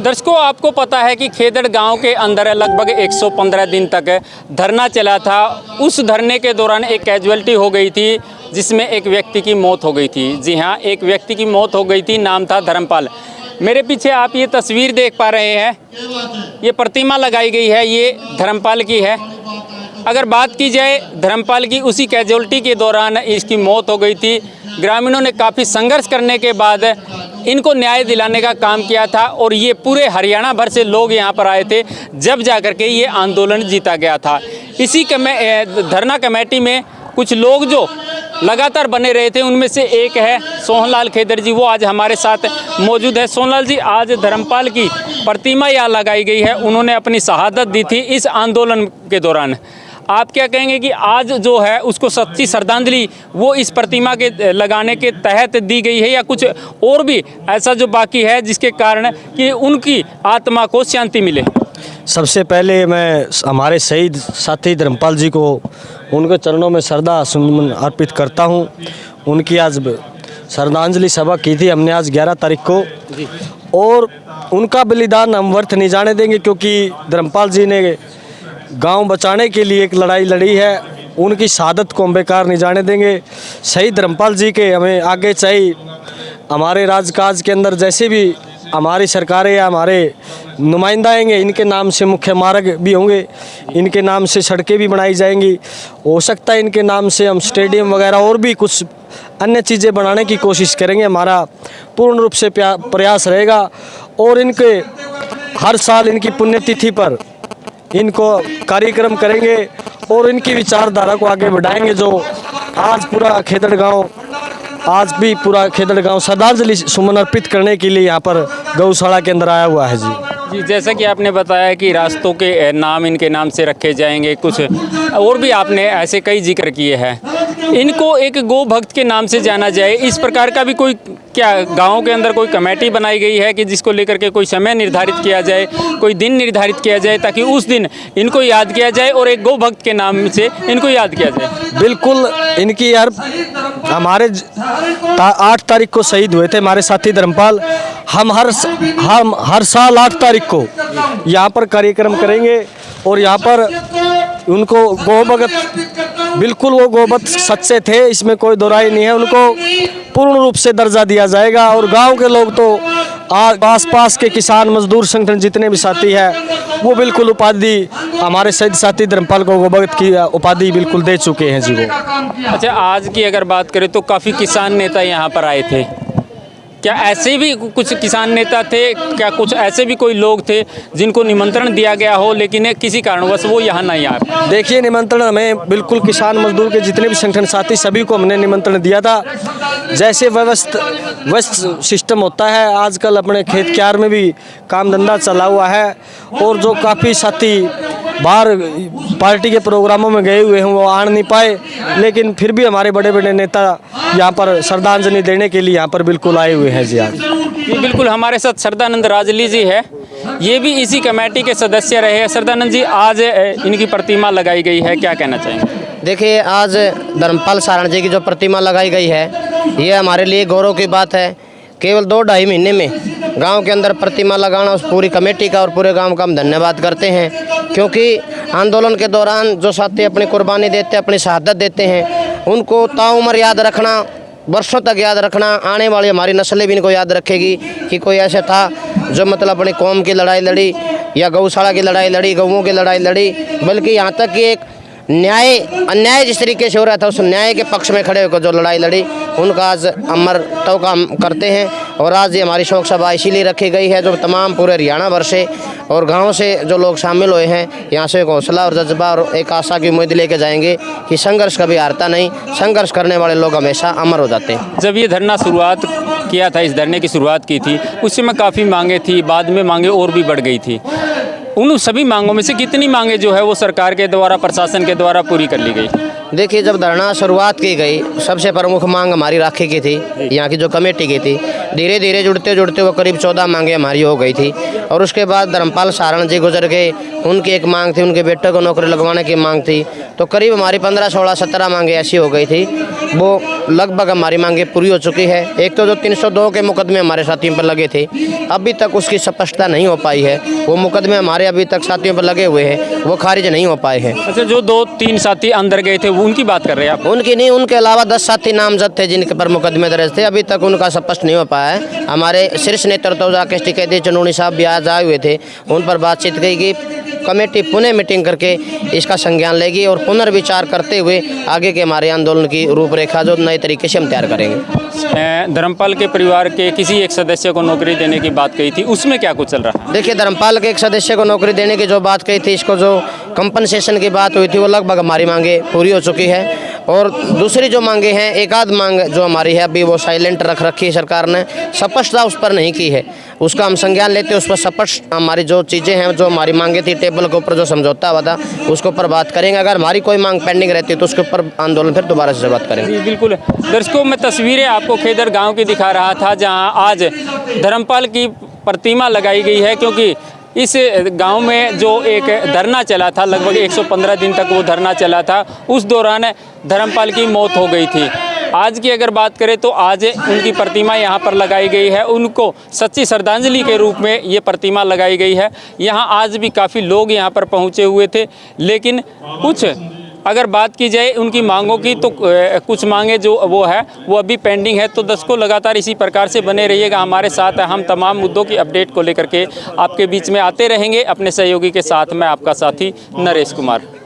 दर्शकों, आपको पता है कि खेदड़ गांव के अंदर लगभग 115 दिन तक धरना चला था। उस धरने के दौरान एक कैजुअलिटी हो गई थी जिसमें एक व्यक्ति की मौत हो गई थी। जी हाँ, एक व्यक्ति की मौत हो गई थी, नाम था धर्मपाल। मेरे पीछे आप ये तस्वीर देख पा रहे हैं, ये प्रतिमा लगाई गई है, ये धर्मपाल की है। अगर बात की जाए धर्मपाल की, उसी कैजुअलिटी के दौरान इसकी मौत हो गई थी। ग्रामीणों ने काफ़ी संघर्ष करने के बाद इनको न्याय दिलाने का काम किया था और ये पूरे हरियाणा भर से लोग यहाँ पर आए थे, जब जा कर के ये आंदोलन जीता गया था। इसी धरना कमेटी में कुछ लोग जो लगातार बने रहे थे, उनमें से एक है सोहनलाल खेदड़ जी। वो आज हमारे साथ मौजूद है। सोहनलाल जी, आज धर्मपाल की प्रतिमा यहाँ लगाई गई है, उन्होंने अपनी शहादत दी थी इस आंदोलन के दौरान। आप क्या कहेंगे कि आज जो है उसको सच्ची श्रद्धांजलि वो इस प्रतिमा के लगाने के तहत दी गई है, या कुछ और भी ऐसा जो बाकी है जिसके कारण कि उनकी आत्मा को शांति मिले? सबसे पहले मैं हमारे शहीद साथी धर्मपाल जी को उनके चरणों में श्रद्धा सुमन अर्पित करता हूं। उनकी आज श्रद्धांजलि सभा की थी हमने आज 11 तारीख को, और उनका बलिदान हम व्यर्थ नहीं जाने देंगे, क्योंकि धर्मपाल जी ने गांव बचाने के लिए एक लड़ाई लड़ी है। उनकी शहादत को हम बेकार नहीं जाने देंगे। शहीद धर्मपाल जी के हमें आगे चाहिए हमारे राजकाज के अंदर, जैसे भी हमारी सरकारें या हमारे नुमाइंदा आएंगे, इनके नाम से मुख्य मार्ग भी होंगे, इनके नाम से सड़कें भी बनाई जाएंगी। हो सकता है इनके नाम से हम स्टेडियम वगैरह और भी कुछ अन्य चीज़ें बनाने की कोशिश करेंगे। हमारा पूर्ण रूप से प्रयास रहेगा, और इनके हर साल इनकी पुण्यतिथि पर इनको कार्यक्रम करेंगे और इनकी विचारधारा को आगे बढ़ाएंगे। जो आज पूरा खेदड़ गांव, आज भी पूरा खेदड़ गांव श्रद्धांजलि सुमन अर्पित करने के लिए यहाँ पर गौशाला के अंदर आया हुआ है। जी, जैसा कि आपने बताया कि रास्तों के नाम इनके नाम से रखे जाएंगे, कुछ और भी आपने ऐसे कई जिक्र किए हैं। इनको एक गौ भक्त के नाम से जाना जाए, इस प्रकार का भी कोई क्या गांव के अंदर कोई कमेटी बनाई गई है कि जिसको लेकर के कोई समय निर्धारित किया जाए, कोई दिन निर्धारित किया जाए, ताकि उस दिन इनको याद किया जाए और एक गौ भक्त के नाम से इनको याद किया जाए? बिल्कुल, इनकी यार हमारे 8 तारीख को शहीद हुए थे हमारे साथी धर्मपाल। हम हर साल 8 तारीख को यहाँ पर कार्यक्रम करेंगे, और यहाँ पर उनको गौभगत, बिल्कुल वो गौभक्त सच्चे थे, इसमें कोई दोराई नहीं है। उनको पूर्ण रूप से दर्जा दिया जाएगा, और गांव के लोग तो आसपास के किसान मजदूर संगठन जितने भी साथी हैं वो बिल्कुल उपाधि हमारे शहीद साथी धर्मपाल को गौभगत की उपाधि बिल्कुल दे चुके हैं जी वो। अच्छा, आज की अगर बात करें तो काफ़ी किसान नेता यहाँ पर आए थे। क्या ऐसे भी कुछ किसान नेता थे, क्या कुछ ऐसे भी कोई लोग थे जिनको निमंत्रण दिया गया हो लेकिन किसी कारणवश वो यहाँ नहीं आ पाए? देखिए, निमंत्रण हमें बिल्कुल किसान मजदूर के जितने भी संगठन साथी सभी को हमने निमंत्रण दिया था। जैसे व्यस्त सिस्टम होता है, आजकल अपने खेत क्यार में भी काम धंधा चला हुआ है, और जो काफ़ी साथी बाहर पार्टी के प्रोग्रामों में गए हुए हैं वो आ नहीं पाए, लेकिन फिर भी हमारे बड़े बड़े नेता यहाँ पर श्रद्धांजलि देने के लिए यहाँ पर बिल्कुल आए हुए हैं जी। आज ये बिल्कुल हमारे साथ श्रद्धानंद राजली जी है, ये भी इसी कमेटी के सदस्य रहे हैं। श्रद्धानंद जी, आज इनकी प्रतिमा लगाई गई है, क्या कहना चाहेंगे? देखिए, आज धर्मपाल सारण जी की जो प्रतिमा लगाई गई है, ये हमारे लिए गौरव की बात है। केवल 2-2.5 महीने में गांव के अंदर प्रतिमा लगाना, उस पूरी कमेटी का और पूरे गांव का हम धन्यवाद करते हैं, क्योंकि आंदोलन के दौरान जो साथी अपनी कुर्बानी देते हैं, अपनी शहादत देते हैं, उनको ताउम्र याद रखना, वर्षों तक याद रखना, आने वाली हमारी नस्लें भी इनको याद रखेगी कि कोई ऐसा था जो मतलब अपनी कौम की लड़ाई लड़ी, या गौशाला की लड़ाई लड़ी, गऊओं की लड़ाई लड़ी, बल्कि यहाँ तक कि एक अन्याय जिस तरीके से हो रहा था उस न्याय के पक्ष में खड़े होकर जो लड़ाई लड़ी, उनका आज अमरत्व का हम करते हैं। और आज ये हमारी शोक सभा इसीलिए रखी गई है, जो तमाम पूरे हरियाणा भर से और गाँव से जो लोग शामिल हुए हैं, यहाँ से एक हौसला और जज्बा और एक आशा की उम्मीद लेके जाएंगे कि संघर्ष कभी हारता नहीं, संघर्ष करने वाले लोग हमेशा अमर हो जाते हैं। जब ये धरना शुरुआत किया था, इस धरने की शुरुआत की थी, उस समय काफ़ी मांगे थी, बाद में मांगे और भी बढ़ गई थी। उन सभी मांगों में से कितनी मांगे जो है वो सरकार के द्वारा, प्रशासन के द्वारा पूरी कर ली गई? देखिए, जब धरना शुरुआत की गई, सबसे प्रमुख मांग हमारी राखी की थी, यहाँ की जो कमेटी की थी। धीरे धीरे जुड़ते जुड़ते वो करीब 14 मांगे हमारी हो गई थी। और उसके बाद धर्मपाल सारण जी गुजर गए, उनकी एक मांग थी, उनके बेटे को नौकरी लगवाने की मांग थी। तो करीब हमारी 15, 16, 17 मांगे ऐसी हो गई थी। वो लगभग हमारी मांगे पूरी हो चुकी है। एक तो जो 302 के मुकदमे हमारे साथियों पर लगे थे, अभी तक उसकी स्पष्टता नहीं हो पाई है। वो मुकदमे हमारे अभी तक साथियों पर लगे हुए हैं, वो खारिज नहीं हो पाए हैं। अच्छा, जो 2-3 साथी अंदर गए थे वो उनकी बात कर रहे हैं आप? उनकी नहीं, उनके अलावा 10 साथी नामजद थे जिनके पर मुकदमे दर्ज थे। अभी तक उनका स्पष्ट नहीं हो पाया है। हमारे शीर्ष नेतृत्व जाकेश टिकैती चनूनी साहब भी आज आए हुए थे, उन पर बातचीत की कि कमेटी पुनः मीटिंग करके इसका संज्ञान लेगी और पुनर्विचार करते हुए आगे के हमारे आंदोलन की रूपरेखा जो नए तरीके से हम तैयार करेंगे। धर्मपाल के परिवार के किसी एक सदस्य को नौकरी देने की बात कही थी, उसमें क्या कुछ चल रहा है? देखिए, धर्मपाल के एक सदस्य को नौकरी देने की जो बात कही थी, इसको जो कंपनसेशन की बात हुई थी, वो लगभग हमारी मांगे पूरी हो चुकी है। और दूसरी जो मांगे हैं, एक आध मांग जो हमारी है अभी वो साइलेंट रख रखी है सरकार ने, स्पष्टता उस पर नहीं की है। उसका हम संज्ञान लेते हैं, उस पर स्पष्ट हमारी जो चीज़ें हैं, जो हमारी मांगे थी, टेबल के ऊपर जो समझौता हुआ था, उसके ऊपर बात करेंगे। अगर हमारी कोई मांग पेंडिंग रहती है तो उसके ऊपर आंदोलन फिर दोबारा से बात करेंगे। जी बिल्कुल। दर्शकों, मैं तस्वीरें आपको खेदड़ गांव की दिखा रहा था, जहां आज धर्मपाल की प्रतिमा लगाई गई है, क्योंकि इस गांव में जो एक धरना चला था, लगभग 115 दिन तक वो धरना चला था, उस दौरान धर्मपाल की मौत हो गई थी। आज की अगर बात करें तो आज उनकी प्रतिमा यहाँ पर लगाई गई है। उनको सच्ची श्रद्धांजलि के रूप में ये प्रतिमा लगाई गई है। यहाँ आज भी काफ़ी लोग यहाँ पर पहुँचे हुए थे, लेकिन कुछ अगर बात की जाए उनकी मांगों की तो कुछ मांगे जो वो है वो अभी पेंडिंग है। तो दर्शकों, लगातार इसी प्रकार से बने रहिएगा हमारे साथ। हम तमाम मुद्दों की अपडेट को लेकर के आपके बीच में आते रहेंगे। अपने सहयोगी के साथ मैं आपका साथी नरेश कुमार।